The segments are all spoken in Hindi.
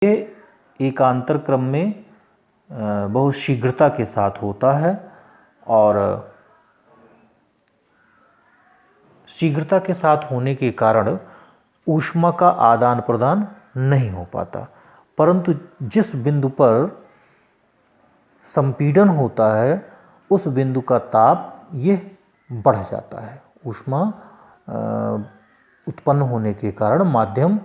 ये एकांतर क्रम में बहुत शीघ्रता के साथ होता है और शीघ्रता के साथ होने के कारण ऊष्मा का आदान प्रदान नहीं हो पाता, परंतु जिस बिंदु पर संपीड़न होता है उस बिंदु का ताप ये बढ़ जाता है। ऊष्मा उत्पन्न होने के कारण माध्यम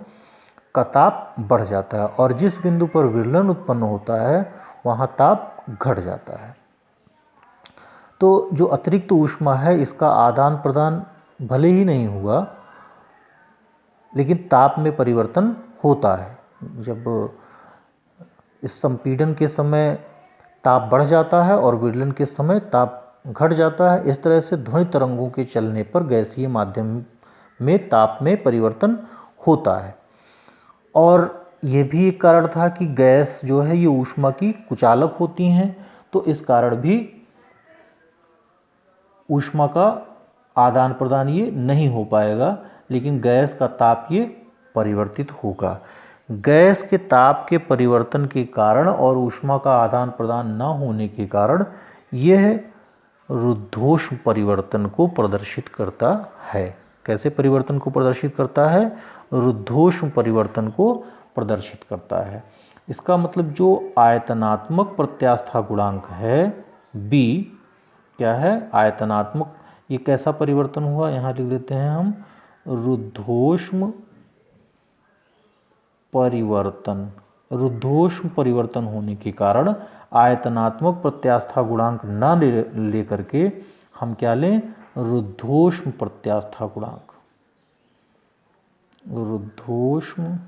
का ताप बढ़ जाता है और जिस बिंदु पर विरलन उत्पन्न होता है वहाँ ताप घट जाता है। तो जो अतिरिक्त ऊष्मा है इसका आदान प्रदान भले ही नहीं हुआ, लेकिन ताप में परिवर्तन होता है। जब इस संपीड़न के समय ताप बढ़ जाता है और विरलन के समय ताप घट जाता है। इस तरह से ध्वनि तरंगों के चलने पर गैसीय माध्यम में ताप में परिवर्तन होता है। और ये भी एक कारण था कि गैस जो है ये ऊष्मा की कुचालक होती हैं, तो इस कारण भी ऊष्मा का आदान प्रदान ये नहीं हो पाएगा, लेकिन गैस का ताप ये परिवर्तित होगा। गैस के ताप के परिवर्तन के कारण और ऊष्मा का आदान प्रदान न होने के कारण यह रुद्धोष्म परिवर्तन को प्रदर्शित करता है। कैसे परिवर्तन को प्रदर्शित करता है? रुद्धोष्म परिवर्तन को प्रदर्शित करता है। इसका मतलब जो आयतनात्मक प्रत्यास्था गुणांक है B, क्या है? आयतनात्मक। ये कैसा परिवर्तन हुआ? यहाँ लिख देते हैं हम, रुद्धोष्म परिवर्तन। रुद्धोष्म परिवर्तन होने के कारण आयतनात्मक प्रत्यास्था गुणांक न लेकर के हम क्या लें? रुद्धोष्म प्रत्यास्था गुणांक। रुद्धोष्म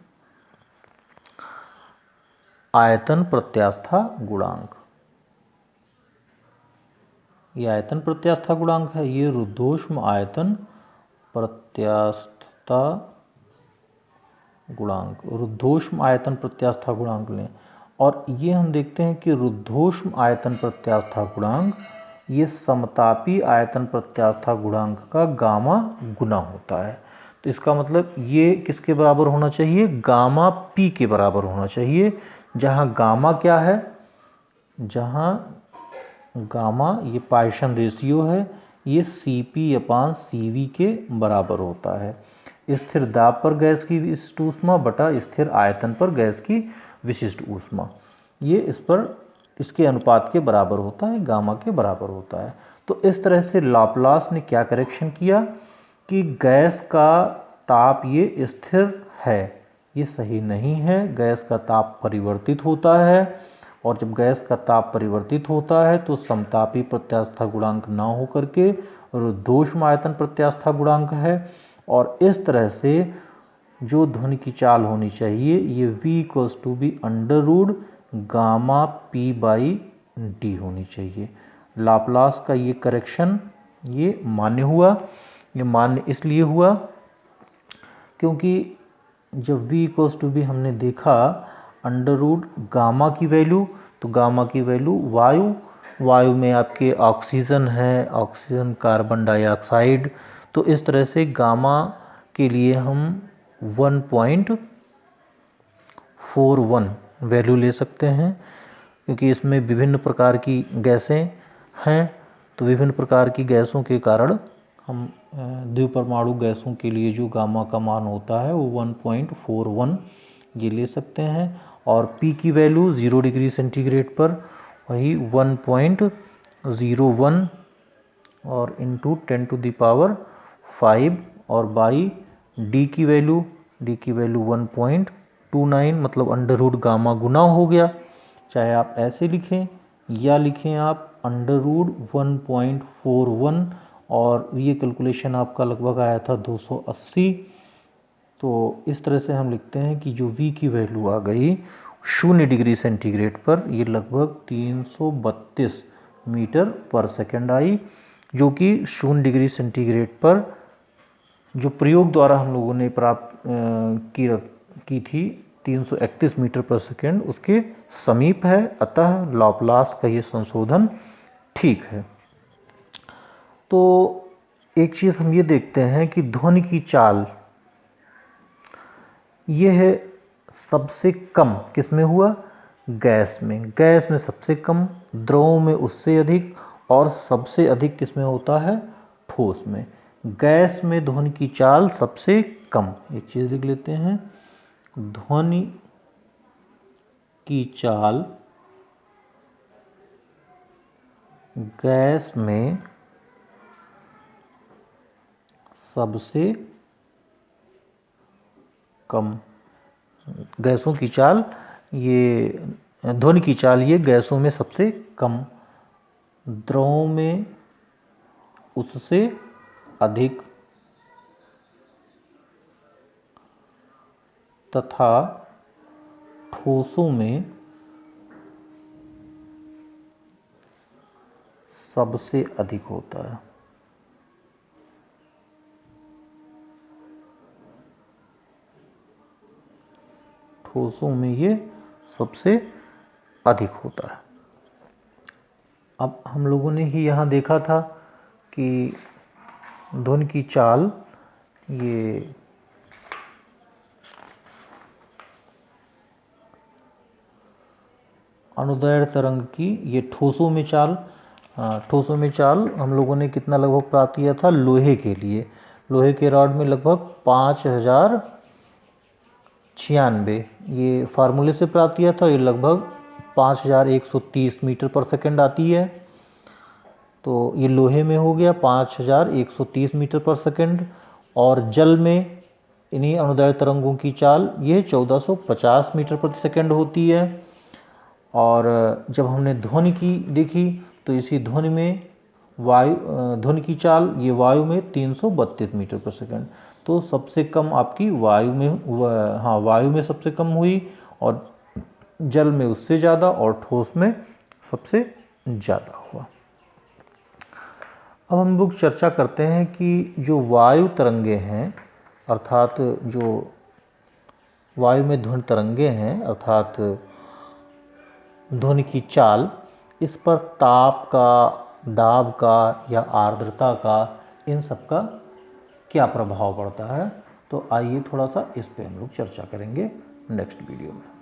आयतन प्रत्यास्था गुणांक, ये आयतन प्रत्यास्था गुणांक है, ये रुद्धोष्म आयतन प्रत्यास्था गुणांक, रुद्धोष्म आयतन प्रत्यास्था गुणांक लें। और ये हम देखते हैं कि रुद्धोष्म आयतन प्रत्यास्था गुणांक ये समतापी आयतन प्रत्यास्था गुणांक का गामा गुना होता है। तो इसका मतलब ये किसके बराबर होना चाहिए? गामा पी के बराबर होना चाहिए। जहाँ गामा क्या है? जहाँ गामा ये पाइशन रेशियो है, ये Cp/Cv के बराबर होता है। स्थिर दाब पर गैस की विशिष्ट ऊष्मा बटा स्थिर आयतन पर गैस की विशिष्ट ऊष्मा, ये इस पर इसके अनुपात के बराबर होता है, गामा के बराबर होता है। तो इस तरह से लाप्लास ने क्या करेक्शन किया कि गैस का ताप ये स्थिर है, ये सही नहीं है। गैस का ताप परिवर्तित होता है और जब गैस का ताप परिवर्तित होता है तो समतापी प्रत्यास्था गुणांक ना होकर के रुद्धोष्म आयतन प्रत्यास्था गुणांक है। और इस तरह से जो ध्वनि की चाल होनी चाहिए ये V √γ P/d होनी चाहिए। लाप्लास का ये करेक्शन ये मान्य हुआ। ये मान्य इसलिए हुआ क्योंकि जब V हमने देखा √γ की वैल्यू, तो गामा की वैल्यू वायु में आपके ऑक्सीजन है, ऑक्सीजन कार्बन डाइऑक्साइड। तो इस तरह से गामा के लिए हम 1.41 वैल्यू ले सकते हैं, क्योंकि इसमें विभिन्न प्रकार की गैसें हैं। तो विभिन्न प्रकार की गैसों के कारण हम द्विपरमाणु गैसों के लिए जो गामा का मान होता है वो 1.41 ये ले सकते हैं। और P की वैल्यू 0 डिग्री सेंटीग्रेड पर वही 1.01 और इंटू 10⁵ और बाई D की वैल्यू 1.29 मतलब √γ गुना हो गया। चाहे आप ऐसे लिखें या लिखें आप √1.41 और ये कैलकुलेशन आपका लगभग आया था 280। तो इस तरह से हम लिखते हैं कि जो V की वैल्यू आ गई 0 डिग्री सेंटीग्रेड पर ये लगभग 332 मीटर पर सेकंड आई, जो कि 0 डिग्री सेंटीग्रेड पर जो प्रयोग द्वारा हम लोगों ने प्राप्त की थी 331 मीटर पर सेकंड उसके समीप है। अतः लाप्लास का ये संशोधन ठीक है। तो एक चीज़ हम ये देखते हैं कि ध्वनि की चाल ये है सबसे कम किस में हुआ? गैस में। गैस में सबसे कम, द्रव में उससे अधिक, और सबसे अधिक किस में होता है? ठोस में। गैस में ध्वनि की चाल सबसे कम, एक चीज़ लिख लेते हैं, ध्वनि की चाल गैस में सबसे कम। गैसों की चाल, ये ध्वनि की चाल ये गैसों में सबसे कम, द्रवों में उससे अधिक, तथा ठोसों में सबसे अधिक होता है। ठोसों में ये सबसे अधिक होता है। अब हम लोगों ने ही यहाँ देखा था कि ध्वनि की चाल ये अनुदैर्ध्य तरंग की ये ठोसों में चाल, ठोसों में चाल हम लोगों ने कितना लगभग प्राप्त किया था? लोहे के लिए, लोहे के रॉड में लगभग 5096 ये फार्मूले से प्राप्त किया था। ये लगभग 5130 मीटर पर सेकंड आती है। तो ये लोहे में हो गया 5130 मीटर पर सेकंड, और जल में इन्हीं अनुदैर्ध्य तरंगों की चाल ये 1450 मीटर प्रति सेकंड होती है। और जब हमने ध्वनि की देखी तो इसी ध्वनि में वायु, ध्वनि की चाल ये वायु में 332 मीटर पर सेकंड। तो सबसे कम आपकी वायु में, हाँ वायु में सबसे कम हुई, और जल में उससे ज़्यादा, और ठोस में सबसे ज़्यादा हुआ। अब हम लोग चर्चा करते हैं कि जो वायु तरंगे हैं, अर्थात जो वायु में ध्वनि तरंगे हैं, अर्थात ध्वनि की चाल, इस पर ताप का, दाब का या आर्द्रता का, इन सब का क्या प्रभाव पड़ता है। तो आइए थोड़ा सा इस पे हम लोग चर्चा करेंगे नेक्स्ट वीडियो में।